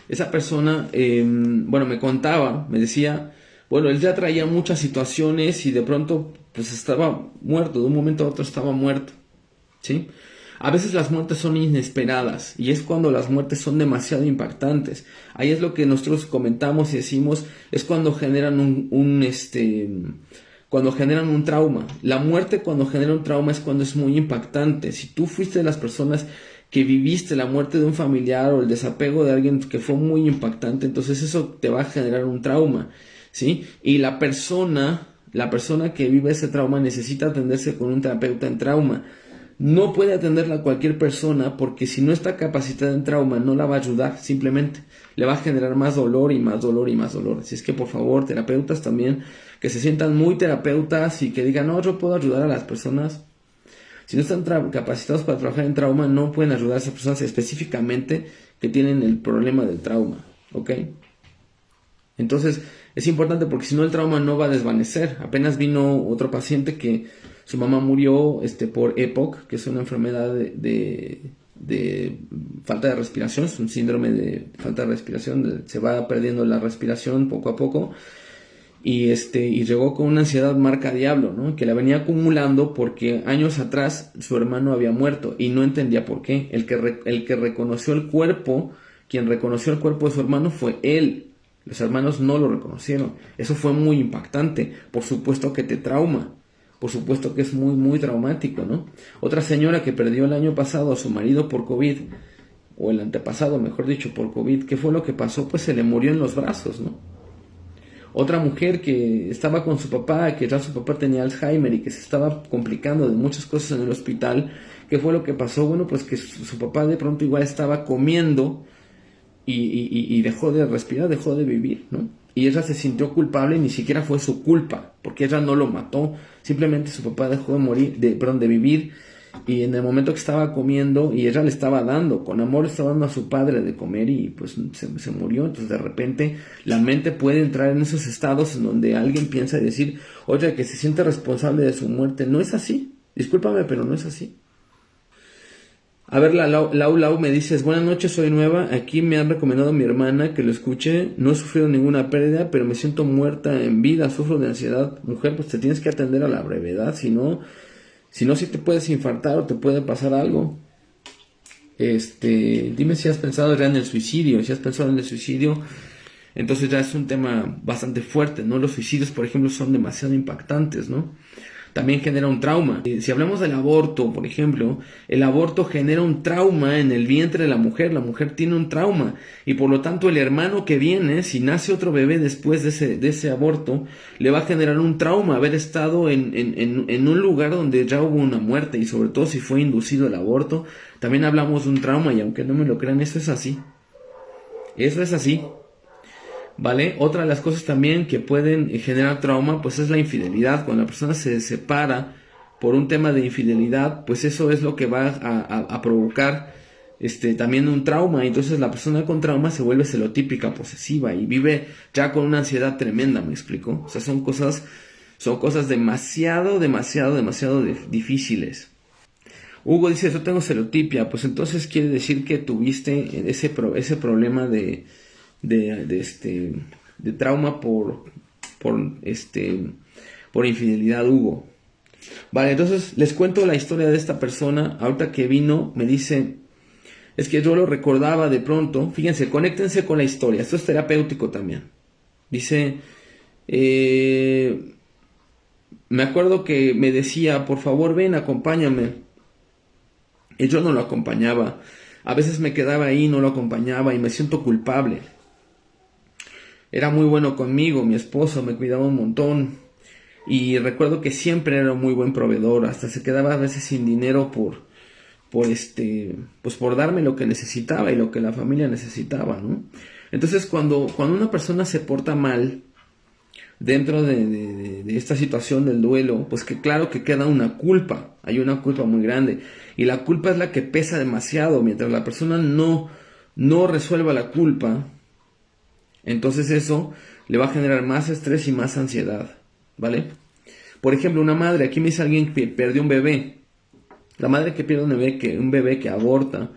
esa persona, bueno, me contaba, me decía, bueno, él ya traía muchas situaciones y de pronto pues estaba muerto, de un momento a otro estaba muerto, ¿sí? A veces las muertes son inesperadas y es cuando las muertes son demasiado impactantes. Ahí es lo que nosotros comentamos y decimos, es cuando generan cuando generan un trauma. La muerte cuando genera un trauma es cuando es muy impactante. Si tú fuiste de las personas que viviste la muerte de un familiar o el desapego de alguien que fue muy impactante, entonces eso te va a generar un trauma, ¿sí? Y la persona que vive ese trauma necesita atenderse con un terapeuta en trauma. No puede atenderla a cualquier persona porque si no está capacitada en trauma no la va a ayudar, simplemente le va a generar más dolor y más dolor y más dolor. Así es que por favor, terapeutas también que se sientan muy terapeutas y que digan, no, yo puedo ayudar a las personas. Si no están capacitados para trabajar en trauma, no pueden ayudar a esas personas específicamente que tienen el problema del trauma, ¿ok? Entonces es importante porque si no el trauma no va a desvanecer. Apenas vino otro paciente que su mamá murió por EPOC, que es una enfermedad de falta de respiración, es un síndrome de falta de respiración, se va perdiendo la respiración poco a poco y llegó con una ansiedad marca diablo, ¿no? Que la venía acumulando porque años atrás su hermano había muerto y no entendía por qué. El que reconoció el cuerpo, quien reconoció el cuerpo de su hermano fue él. Los hermanos no lo reconocieron. Eso fue muy impactante. Por supuesto que te trauma. Por supuesto que es muy, muy traumático, ¿no? Otra señora que perdió el año pasado a su marido por COVID, o el antepasado, mejor dicho, por COVID, ¿qué fue lo que pasó? Pues se le murió en los brazos, ¿no? Otra mujer que estaba con su papá, que ya su papá tenía Alzheimer y que se estaba complicando de muchas cosas en el hospital. ¿Qué fue lo que pasó? Bueno, pues que su papá de pronto igual estaba comiendo y dejó de respirar, dejó de vivir, ¿no? Y ella se sintió culpable y ni siquiera fue su culpa, porque ella no lo mató, simplemente su papá dejó de morir, de vivir, y en el momento que estaba comiendo, y ella le estaba dando, con amor le estaba dando a su padre de comer y pues se murió. Entonces de repente la mente puede entrar en esos estados en donde alguien piensa y decir, oye, que se siente responsable de su muerte. No es así, discúlpame, pero no es así. A ver, la Lau me dices, buenas noches, soy nueva, aquí me han recomendado a mi hermana que lo escuche, no he sufrido ninguna pérdida, pero me siento muerta en vida, sufro de ansiedad. Mujer, pues te tienes que atender a la brevedad, si no, sí te puedes infartar o te puede pasar algo. Dime si has pensado ya en el suicidio, si has pensado en el suicidio, entonces ya es un tema bastante fuerte, ¿no? Los suicidios, por ejemplo, son demasiado impactantes, ¿no? También genera un trauma. Si hablamos del aborto, por ejemplo, el aborto genera un trauma en el vientre de la mujer tiene un trauma y por lo tanto el hermano que viene, si nace otro bebé después de ese aborto, le va a generar un trauma haber estado en un lugar donde ya hubo una muerte y sobre todo si fue inducido el aborto, también hablamos de un trauma y aunque no me lo crean, eso es así. Eso es así. ¿Vale? Otra de las cosas también que pueden generar trauma, pues es la infidelidad. Cuando la persona se separa por un tema de infidelidad, pues eso es lo que va a provocar también un trauma. Entonces la persona con trauma se vuelve celotípica, posesiva y vive ya con una ansiedad tremenda, ¿me explico? O sea, son cosas demasiado difíciles. Hugo dice, yo tengo celotipia, pues entonces quiere decir que tuviste ese problema de trauma por infidelidad, Hugo. Vale, entonces les cuento la historia de esta persona. Ahorita que vino, me dice, es que yo lo recordaba de pronto. Fíjense, conéctense con la historia. Esto es terapéutico también. Dice, me acuerdo que me decía, por favor, ven, acompáñame. Y yo no lo acompañaba. A veces me quedaba ahí, no lo acompañaba y me siento culpable. Era muy bueno conmigo, mi esposo me cuidaba un montón y recuerdo que siempre era un muy buen proveedor, hasta se quedaba a veces sin dinero pues por darme lo que necesitaba y lo que la familia necesitaba, ¿no? Entonces cuando una persona se porta mal dentro de esta situación del duelo, pues que claro que queda una culpa, hay una culpa muy grande y la culpa es la que pesa demasiado, mientras la persona no resuelva la culpa. Entonces eso le va a generar más estrés y más ansiedad, ¿vale? Por ejemplo, una madre, aquí me dice alguien que perdió un bebé. La madre que pierde un bebé que aborta,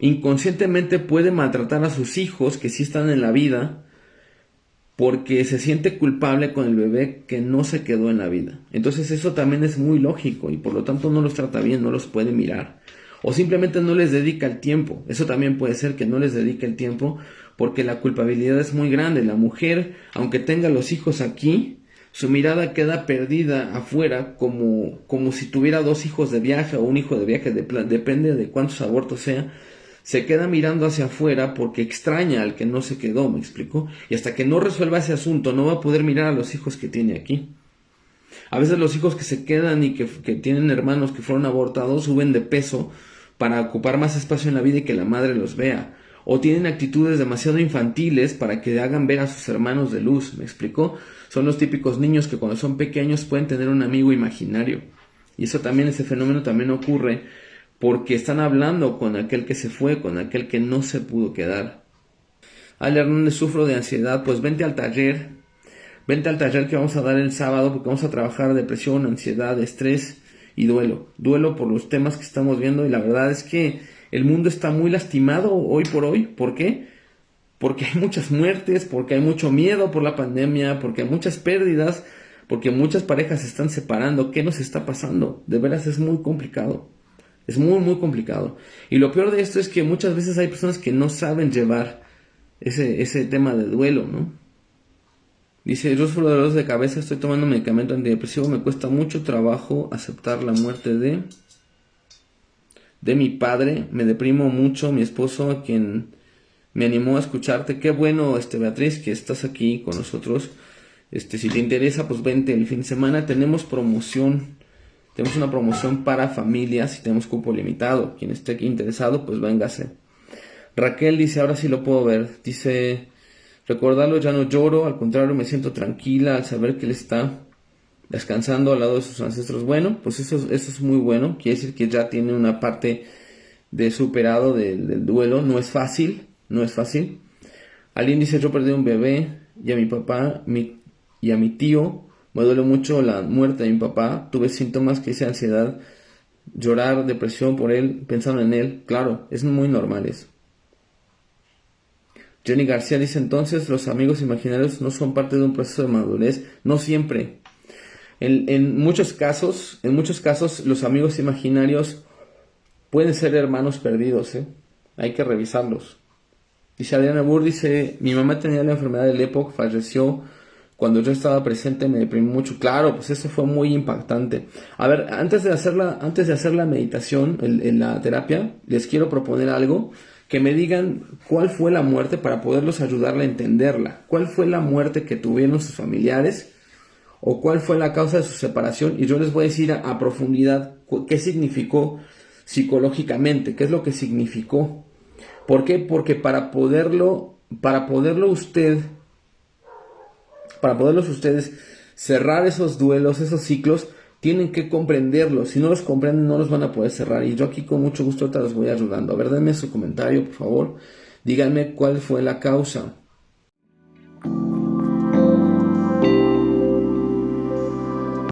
inconscientemente puede maltratar a sus hijos que sí están en la vida porque se siente culpable con el bebé que no se quedó en la vida. Entonces eso también es muy lógico y por lo tanto no los trata bien, no los puede mirar. O simplemente no les dedica el tiempo. Eso también puede ser que no les dedique el tiempo porque la culpabilidad es muy grande. La mujer, aunque tenga los hijos aquí, su mirada queda perdida afuera como si tuviera 2 hijos de viaje o un hijo de viaje, depende de cuántos abortos sea. Se queda mirando hacia afuera porque extraña al que no se quedó, ¿me explico? Y hasta que no resuelva ese asunto no va a poder mirar a los hijos que tiene aquí. A veces los hijos que se quedan y que tienen hermanos que fueron abortados suben de peso para ocupar más espacio en la vida y que la madre los vea. O tienen actitudes demasiado infantiles para que hagan ver a sus hermanos de luz, ¿me explico? Son los típicos niños que cuando son pequeños pueden tener un amigo imaginario. Y eso también, ese fenómeno también ocurre porque están hablando con aquel que se fue, con aquel que no se pudo quedar. Ale Hernández, sufro de ansiedad, pues vente al taller que vamos a dar el sábado porque vamos a trabajar depresión, ansiedad, estrés y duelo. Duelo por los temas que estamos viendo y la verdad es que el mundo está muy lastimado hoy por hoy. ¿Por qué? Porque hay muchas muertes, porque hay mucho miedo por la pandemia, porque hay muchas pérdidas, porque muchas parejas se están separando. ¿Qué nos está pasando? De veras es muy complicado. Es muy, muy complicado. Y lo peor de esto es que muchas veces hay personas que no saben llevar ese tema de duelo, ¿no? Dice, yo sufro de dolores de cabeza, estoy tomando medicamento antidepresivo, me cuesta mucho trabajo aceptar la muerte de mi padre, me deprimo mucho, mi esposo, a quien me animó a escucharte. Qué bueno, Beatriz, que estás aquí con nosotros. Si te interesa, pues vente el fin de semana, tenemos una promoción para familias y tenemos cupo limitado. Quien esté aquí interesado, pues véngase. Raquel dice, ahora sí lo puedo ver. Dice, recordarlo ya no lloro, al contrario me siento tranquila al saber que él está descansando al lado de sus ancestros. Bueno, pues eso es muy bueno. Quiere decir que ya tiene una parte de superado del duelo. No es fácil. Alguien dice, yo perdí un bebé y a mi papá y a mi tío. Me duele mucho la muerte de mi papá. Tuve síntomas que hice ansiedad, llorar, depresión por él, pensando en él. Claro, es muy normal eso. Jenny García dice, entonces los amigos imaginarios no son parte de un proceso de madurez. No siempre. En muchos casos, los amigos imaginarios pueden ser hermanos perdidos, ¿eh? Hay que revisarlos. Dice Adriana Burr, dice, mi mamá tenía la enfermedad del EPOC, falleció cuando yo estaba presente, me deprimí mucho. Claro, pues eso fue muy impactante. A ver, antes de hacer la meditación, en la terapia, les quiero proponer algo, que me digan cuál fue la muerte para poderlos ayudarle a entenderla. ¿Cuál fue la muerte que tuvieron sus familiares? ¿O cuál fue la causa de su separación? Y yo les voy a decir a profundidad qué significó psicológicamente, qué es lo que significó. ¿Por qué? Porque para poderlos ustedes cerrar esos duelos, esos ciclos, tienen que comprenderlos. Si no los comprenden, no los van a poder cerrar. Y yo aquí con mucho gusto te los voy ayudando. A ver, denme su comentario, por favor. Díganme cuál fue la causa.